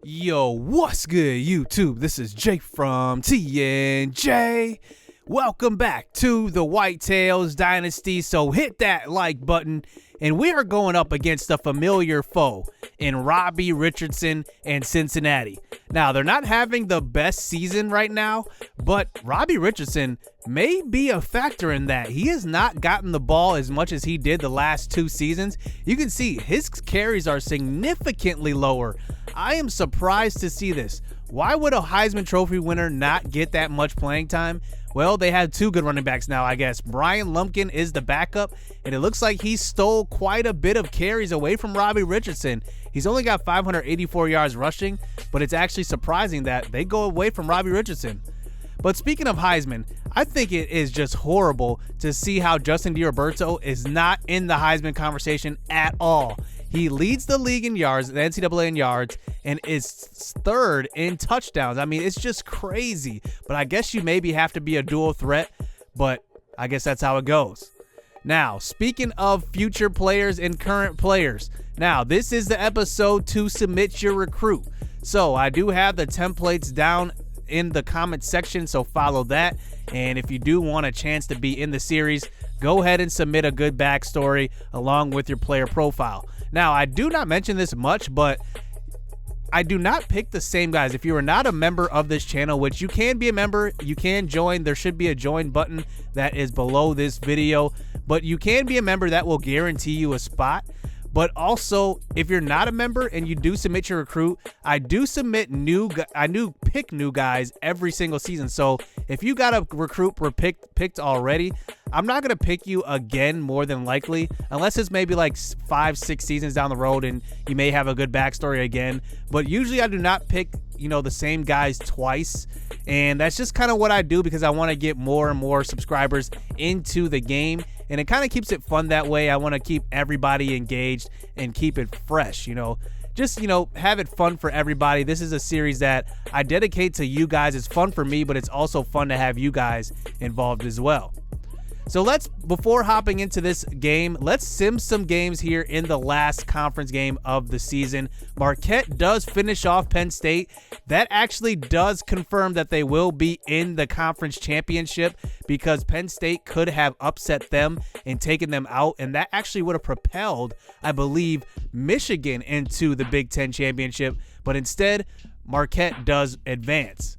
Yo, what's good, YouTube? This is Jake from TNJ. Welcome back to the Whitetails Dynasty. So hit that like button, and we are going up against a familiar foe in Robbie Richardson and Cincinnati. Now, they're not having the best season right now, but Robbie Richardson may be a factor in that. He has not gotten the ball as much as he did the last two seasons. You can see his carries are significantly lower. I am surprised to see this. Why would a Heisman Trophy winner not get that much playing time? Well, they have two good running backs now, I guess. Brian Lumpkin is the backup, and it looks like he stole quite a bit of carries away from Robbie Richardson. He's only got 584 yards rushing, but it's actually surprising that they go away from Robbie Richardson. But speaking of Heisman, I think it is just horrible to see how Justin DiRoberto is not in the Heisman conversation at all. He leads the league in yards, the NCAA in yards, and is third in touchdowns. I mean, it's just crazy. But I guess you maybe have to be a dual threat, but I guess that's how it goes. Now, speaking of future players and current players, now this is the episode to submit your recruit. So I do have the templates down in the comment section, so follow that. And if you do want a chance to be in the series, go ahead and submit a good backstory along with your player profile. Now, I do not mention this much, but I do not pick the same guys. If you are not a member of this channel, which you can be a member, you can join. There should be a join button that is below this video, but you can be a member. That will guarantee you a spot. But also, if you're not a member and you do submit your recruit, I do submit pick new guys every single season. So if you got a recruit picked already, I'm not going to pick you again more than likely, unless it's maybe like 5-6 seasons down the road and you may have a good backstory again. But usually I do not pick, the same guys twice. And that's just kind of what I do because I want to get more and more subscribers into the game. And it kind of keeps it fun that way. I want to keep everybody engaged and keep it fresh, just, have it fun for everybody. This is a series that I dedicate to you guys. It's fun for me, but it's also fun to have you guys involved as well. So before hopping into this game, let's sim some games here in the last conference game of the season. Marquette does finish off Penn State. That actually does confirm that they will be in the conference championship because Penn State could have upset them and taken them out, and that actually would have propelled, I believe, Michigan into the Big Ten championship, but instead, Marquette does advance.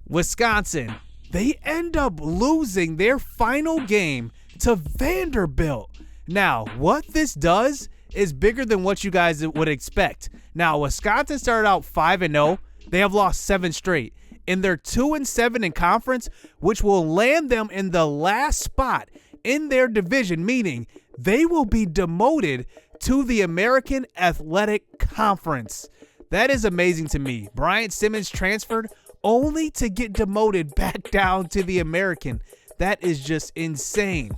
Wisconsin, they end up losing their final game to Vanderbilt. Now, what this does is bigger than what you guys would expect. Now, Wisconsin started out 5-0. They have lost 7 straight. And they're 2-7 in conference, which will land them in the last spot in their division, meaning they will be demoted to the American Athletic Conference. That is amazing to me. Bryant Simmons transferred only to get demoted back down to the American. That is just insane.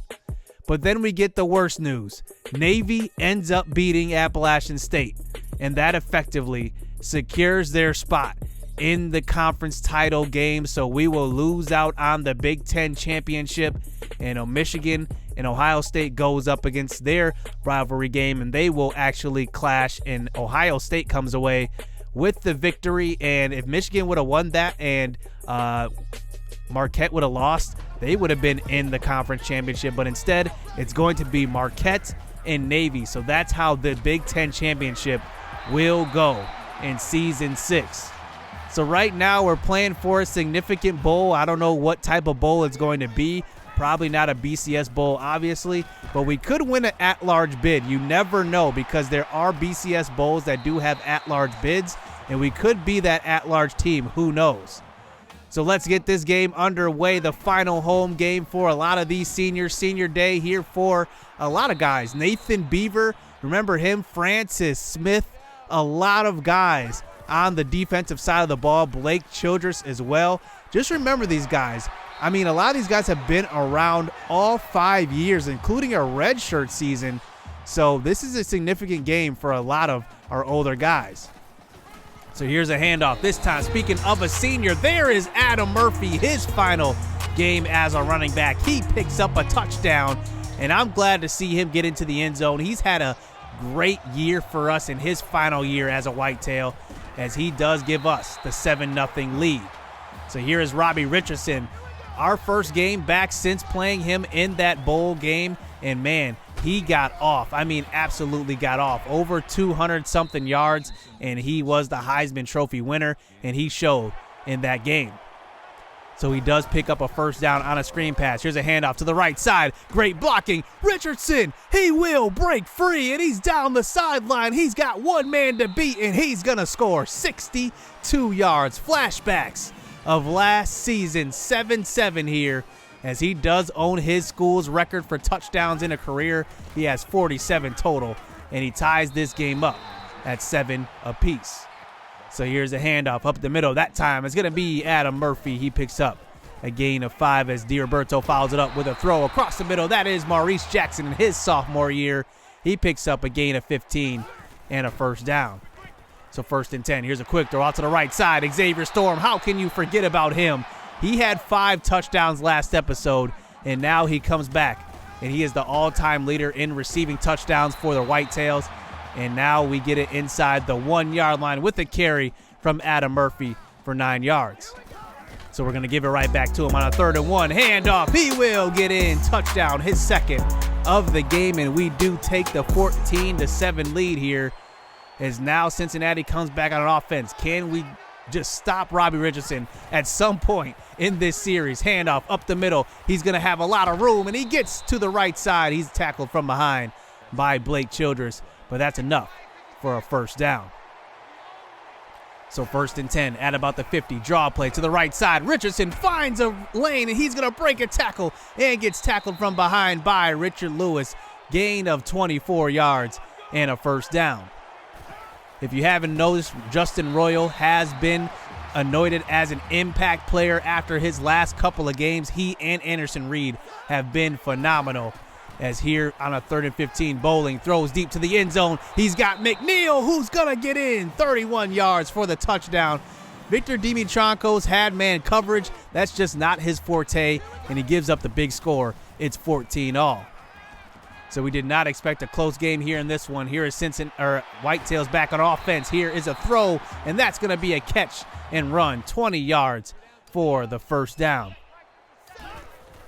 But then we get the worst news. Navy ends up beating Appalachian State, and that effectively secures their spot in the conference title game. So we will lose out on the Big Ten championship, and Michigan and Ohio State goes up against their rivalry game, and they will actually clash, and Ohio State comes away with the victory. And if Michigan would have won that and Marquette would have lost, they would have been in the conference championship. But instead, it's going to be Marquette and Navy. So that's how the Big Ten championship will go in season 6. So right now we're playing for a significant bowl. I don't know what type of bowl it's going to be. Probably not a BCS bowl, obviously, but we could win an at-large bid. You never know, because there are BCS bowls that do have at-large bids, and we could be that at-large team. Who knows? So let's get this game underway. The final home game for a lot of these seniors. Senior day here for a lot of guys. Nathan Beaver, remember him? Francis Smith, a lot of guys on the defensive side of the ball. Blake Childress as well. Just remember these guys. I mean, a lot of these guys have been around all 5 years, including a redshirt season. So this is a significant game for a lot of our older guys. So here's a handoff. This time, speaking of a senior, there is Adam Murphy, his final game as a running back. He picks up a touchdown, and I'm glad to see him get into the end zone. He's had a great year for us in his final year as a Whitetail. as he does give us the 7-0 lead. So here is Robbie Richardson, our first game back since playing him in that bowl game, and man, he got off. I mean, absolutely got off. Over 200-something yards, and he was the Heisman Trophy winner, and he showed in that game. So he does pick up a first down on a screen pass. Here's a handoff to the right side. Great blocking. Richardson, he will break free, and he's down the sideline. He's got one man to beat, and he's going to score 62 yards. Flashbacks of last season, 7-7 here, as he does own his school's record for touchdowns in a career. He has 47 total, and he ties this game up at 7 apiece. So here's a handoff up the middle. That time it's going to be Adam Murphy. He picks up a gain of 5 as DiRoberto follows it up with a throw across the middle. That is Maurice Jackson in his sophomore year. He picks up a gain of 15 and a first down. So 1st and 10. Here's a quick throw out to the right side. Xavier Storm, how can you forget about him? He had 5 touchdowns last episode, and now he comes back, and he is the all-time leader in receiving touchdowns for the Whitetails. And now we get it inside the 1-yard line with a carry from Adam Murphy for 9 yards. So we're going to give it right back to him on a 3rd and 1. Handoff. He will get in. Touchdown, his second of the game. And we do take the 14-7 lead here, as now Cincinnati comes back on an offense. Can we just stop Robbie Richardson at some point in this series? Handoff up the middle. He's going to have a lot of room, and he gets to the right side. He's tackled from behind by Blake Childress, but that's enough for a first down. So 1st and 10 at about the 50. Draw play to the right side. Richardson finds a lane, and he's going to break a tackle and gets tackled from behind by Richard Lewis. Gain of 24 yards and a first down. If you haven't noticed, Justin Royal has been anointed as an impact player after his last couple of games. He and Anderson Reed have been phenomenal. As here on a 3rd and 15, Bowling throws deep to the end zone. He's got McNeil, who's going to get in. 31 yards for the touchdown. Victor Dimitrankos had man coverage. That's just not his forte, and he gives up the big score. It's 14-all. So we did not expect a close game here in this one. Here is Whitetails back on offense. Here is a throw, and that's going to be a catch and run. 20 yards for the first down.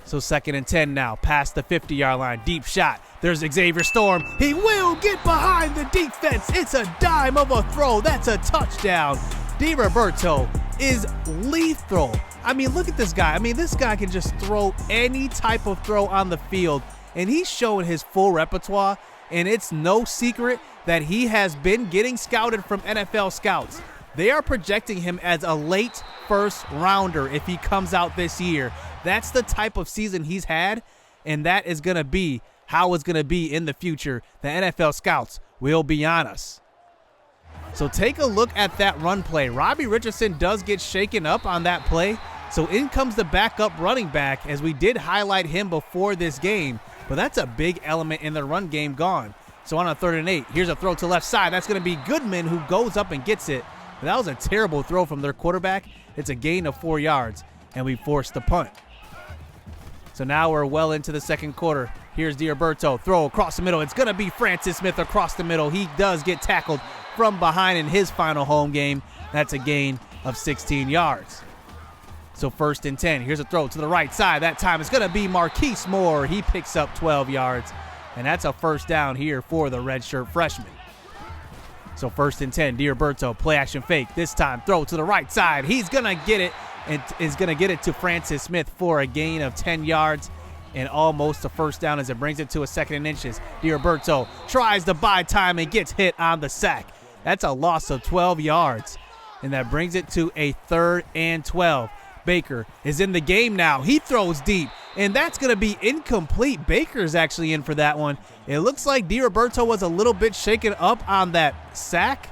So 2nd and 10 now, past the 50-yard line. Deep shot. There's Xavier Storm. He will get behind the defense. It's a dime of a throw. That's a touchdown. DiRoberto is lethal. I mean, look at this guy. I mean, this guy can just throw any type of throw on the field, and he's showing his full repertoire, and it's no secret that he has been getting scouted from NFL scouts. They are projecting him as a late first rounder if he comes out this year. That's the type of season he's had, and that is going to be how it's going to be in the future. The NFL scouts will be on us. So take a look at that run play. Robbie Richardson does get shaken up on that play. So in comes the backup running back, as we did highlight him before this game. But that's a big element in the run game gone. So on a 3rd and 8, here's a throw to left side. That's going to be Goodman, who goes up and gets it. But that was a terrible throw from their quarterback. It's a gain of 4 yards, and we forced the punt. So now we're well into the 2nd quarter. Here's DiRoberto. Throw across the middle. It's going to be Francis Smith across the middle. He does get tackled from behind in his final home game. That's a gain of 16 yards. So 1st and 10. Here's a throw to the right side. That time it's going to be Marquise Moore. He picks up 12 yards, and that's a first down here for the redshirt freshman. So 1st and 10. DiRoberto, play action fake. This time throw to the right side. He's going to get it, and is going to get it to Francis Smith for a gain of 10 yards and almost a first down as it brings it to a 2nd and inches. DiRoberto tries to buy time and gets hit on the sack. That's a loss of 12 yards, and that brings it to a 3rd and 12. Baker is in the game now. He throws deep, and that's going to be incomplete. Baker's actually in for that one. It looks like DiRoberto was a little bit shaken up on that sack,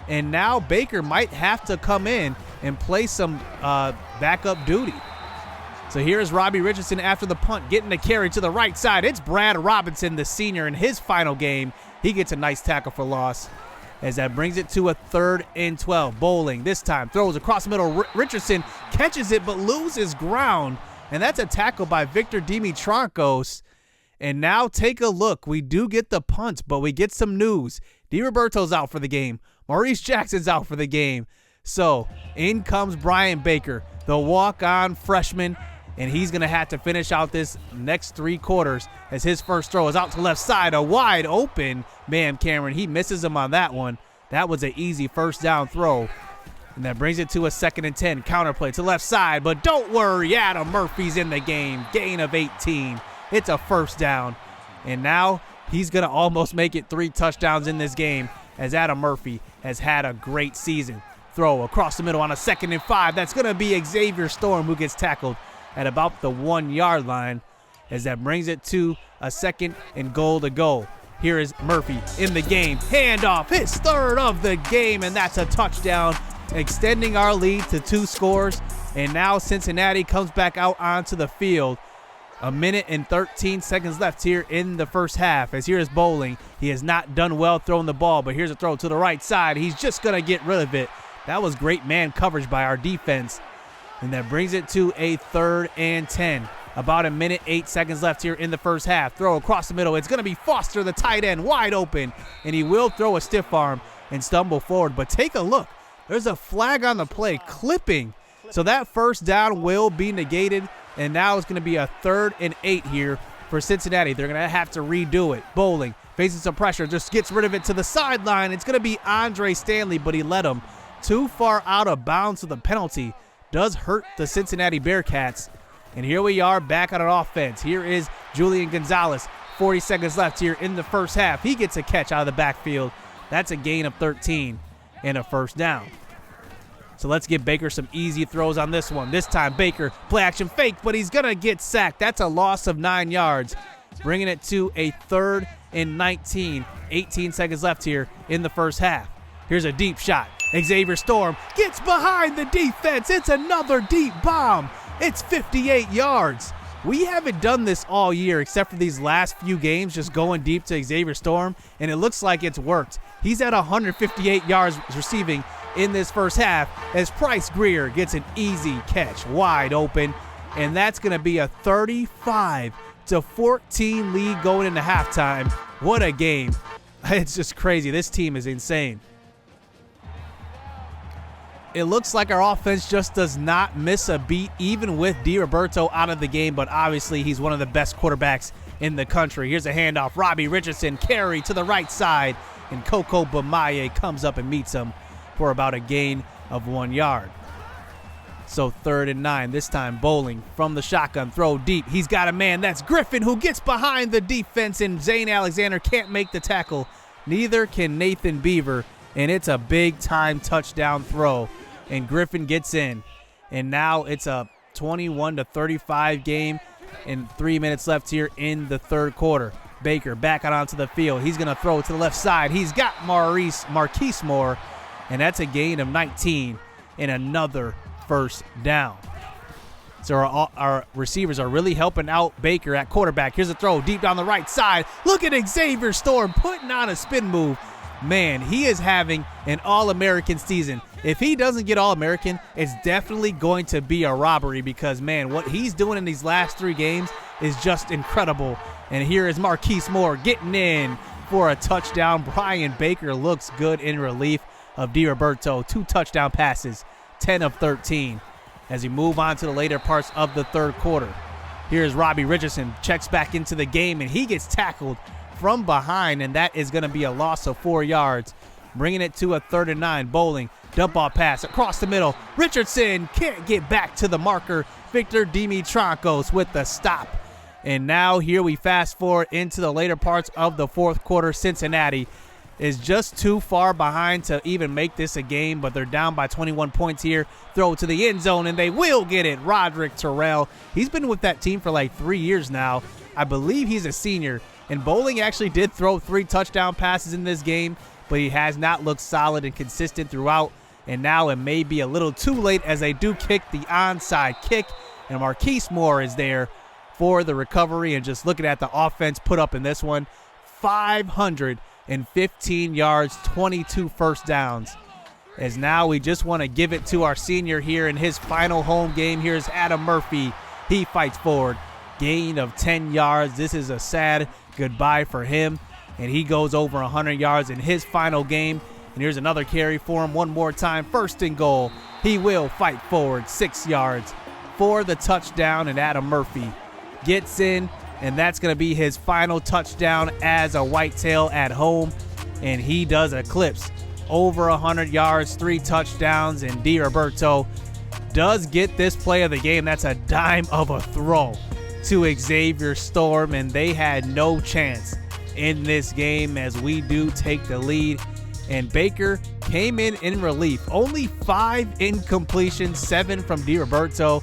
and now Baker might have to come in and play some backup duty. So here's Robbie Richardson after the punt, getting the carry to the right side. It's Brad Robinson, the senior, in his final game. He gets a nice tackle for loss, as that brings it to a 3rd and 12. Bowling this time throws across the middle. Richardson catches it but loses ground, and that's a tackle by Victor Dimitrankos. And now take a look. We do get the punt, but we get some news. DiRoberto's out for the game. Maurice Jackson's out for the game. So in comes Brian Baker, the walk-on freshman, and he's going to have to finish out this next 3 quarters as his first throw is out to left side, a wide open. Man, Cameron, he misses him on that one. That was an easy first down throw. And that brings it to a 2nd and 10. Counterplay to left side, but don't worry, Adam Murphy's in the game. Gain of 18. It's a first down. And now he's going to almost make it 3 touchdowns in this game as Adam Murphy has had a great season. Throw across the middle on a 2nd and 5. That's going to be Xavier Storm who gets tackled at about the 1-yard line as that brings it to a 2nd and goal to go. Here is Murphy in the game. Handoff, his 3rd of the game, and that's a touchdown, extending our lead to 2 scores. And now Cincinnati comes back out onto the field. 1 minute and 13 seconds left here in the first half. As here is Bowling. He has not done well throwing the ball, but here's a throw to the right side. He's just going to get rid of it. That was great man coverage by our defense. And that brings it to a 3rd and 10. About 1 minute, 8 seconds left here in the first half. Throw across the middle. It's going to be Foster, the tight end, wide open. And he will throw a stiff arm and stumble forward. But take a look. There's a flag on the play, clipping. So that first down will be negated. And now it's going to be a 3rd and 8 here for Cincinnati. They're going to have to redo it. Bowling facing some pressure, just gets rid of it to the sideline. It's going to be Andre Stanley, but he let him too far out of bounds, so the penalty does hurt the Cincinnati Bearcats. And here we are back on an offense. Here is Julian Gonzalez. 40 seconds left here in the first half. He gets a catch out of the backfield. That's a gain of 13 and a first down. So let's give Baker some easy throws on this one. This time Baker, play action fake, but he's going to get sacked. That's a loss of 9 yards, bringing it to a 3rd and 19. 18 seconds left here in the first half. Here's a deep shot. Xavier Storm gets behind the defense. It's another deep bomb. It's 58 yards. We haven't done this all year except for these last few games, just going deep to Xavier Storm, and it looks like it's worked. He's at 158 yards receiving in this first half as Price Greer gets an easy catch wide open, and that's going to be a 35-14 lead going into halftime. What a game. It's just crazy. This team is insane. It looks like our offense just does not miss a beat, even with DiRoberto out of the game, but obviously he's one of the best quarterbacks in the country. Here's a handoff. Robbie Richardson carry to the right side, and Coco Bamaye comes up and meets him for about a gain of 1 yard. So 3rd and 9. This time Bowling from the shotgun, throw deep. He's got a man. That's Griffin who gets behind the defense, and Zane Alexander can't make the tackle. Neither can Nathan Beaver, and it's a big-time touchdown throw. And Griffin gets in. And now it's a 21-35 game and 3 minutes left here in the 3rd quarter. Baker back out onto the field. He's going to throw to the left side. He's got Marquise Moore, and that's a gain of 19 and another first down. So our receivers are really helping out Baker at quarterback. Here's a throw deep down the right side. Look at Xavier Storm putting on a spin move. Man, he is having an All-American season. If he doesn't get All-American, it's definitely going to be a robbery because, man, what he's doing in these last 3 games is just incredible. And here is Marquise Moore getting in for a touchdown. Brian Baker looks good in relief of DiRoberto. 2 touchdown passes, 10 of 13. As we move on to the later parts of the 3rd quarter. Here's Robbie Richardson, checks back into the game, and he gets tackled from behind, and that is going to be a loss of 4 yards, bringing it to a 3rd and 9. Bowling, dump off pass across the middle. Richardson can't get back to the marker. Victor Dimitrankos with the stop. And now here we fast forward into the later parts of the 4th quarter. Cincinnati is just too far behind to even make this a game, but they're down by 21 points here. Throw to the end zone, and they will get it. Roderick Terrell, he's been with that team for like 3 years now. I believe he's a senior. And Bowling actually did throw 3 touchdown passes in this game, but he has not looked solid and consistent throughout. And now it may be a little too late as they do kick the onside kick. And Marquise Moore is there for the recovery. And just looking at the offense put up in this one, 515 yards, 22 first downs. As now we just want to give it to our senior here in his final home game. Here's Adam Murphy. He fights forward. Gain of 10 yards. This is a sad goodbye for him, and he goes over 100 yards in his final game. And here's another carry for him one more time. First and goal. He will fight forward 6 yards for the touchdown, and Adam Murphy gets in, and that's going to be his final touchdown as a Whitetail at home. And he does eclipse over 100 yards, 3 touchdowns, and DiRoberto does get this play of the game. That's a dime of a throw to Xavier Storm, and they had no chance in this game as we do take the lead. And Baker came in relief. Only 5 incompletions, 7 from DiRoberto.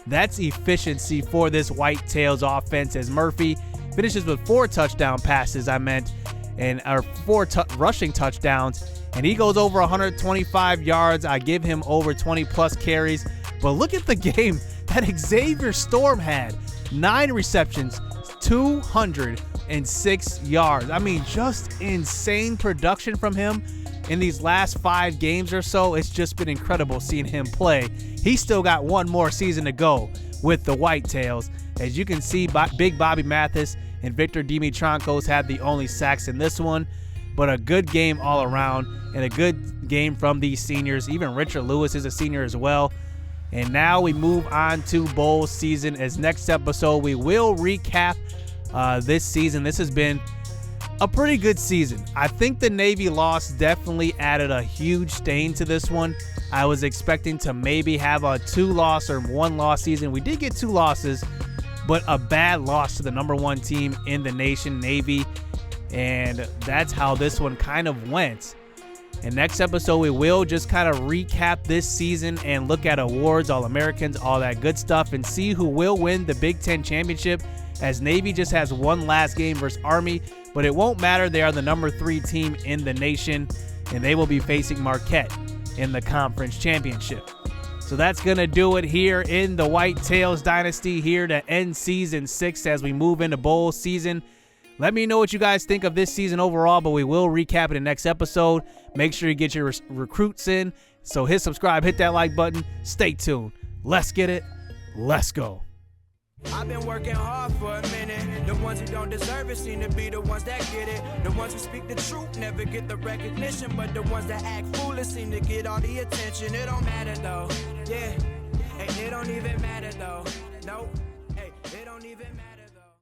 That's efficiency for this Whitetails offense as Murphy finishes with 4 touchdown passes, and 4 rushing touchdowns. And he goes over 125 yards. I give him over 20-plus carries. But look at the game that Xavier Storm had. 9 receptions, 206 yards. I mean, just insane production from him in these last 5 games or so. It's just been incredible seeing him play. He's still got one more season to go with the Whitetails. As you can see, Big Bobby Mathis and Victor Dimitrankos had the only sacks in this one. But a good game all around and a good game from these seniors. Even Richard Lewis is a senior as well. And now we move on to bowl season. As next episode, we will recap this season. This has been a pretty good season. I think the Navy loss definitely added a huge stain to this one. I was expecting to maybe have a 2-loss or 1-loss season. We did get 2 losses, but a bad loss to the #1 team in the nation, Navy. And that's how this one kind of went. And next episode, we will just kind of recap this season and look at awards, All-Americans, all that good stuff, and see who will win the Big Ten championship, as Navy just has one last game versus Army. But it won't matter. They are the #3 team in the nation, and they will be facing Marquette in the conference championship. So that's going to do it here in the Whitetails Dynasty, here to end season 6 as we move into bowl season. Let me know what you guys think of this season overall, but we will recap it in the next episode. Make sure you get your recruits in. So hit subscribe, hit that like button. Stay tuned. Let's get it. Let's go. I've been working hard for a minute. The ones who don't deserve it seem to be the ones that get it. The ones who speak the truth never get the recognition, but the ones that act foolish seem to get all the attention. It don't matter though, yeah, and it don't even matter though, nope.